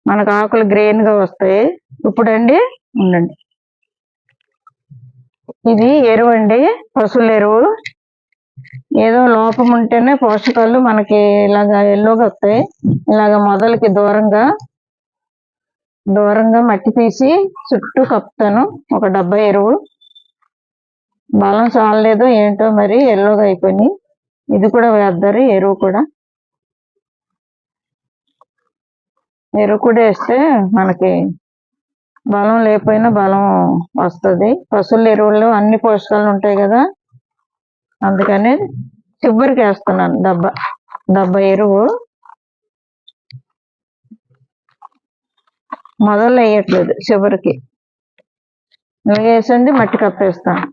మనకు ఆకులు గ్రీన్ గా వస్తాయి. ఇప్పుడండి ఉండండి, ఇది ఎరువు అండి, పశువుల ఎరువు. ఏదో లోపం ఉంటేనే పోషకాలు మనకి ఇలాగా ఎల్లోగా వస్తాయి. ఇలాగ మొదలకి దూరంగా మట్టి తీసి చుట్టూ కప్పుతాను. ఒక డబ్బా ఎరువు. బలం చాలలేదు ఏంటో మరి, ఎల్లోగా అయిపోయింది. ఇది కూడా వేద్దారు, ఎరువు కూడా వేస్తే మనకి బలం లేకపోయినా బలం వస్తుంది. పశువుల ఎరువుల్లో అన్ని పోషకాలు ఉంటాయి కదా, అందుకని చివరికి వేస్తున్నాను డబ్బా ఎరువు. మొదలు వేయట్లేదు, చివరికి వేసండి మట్టి కప్పేస్తాను.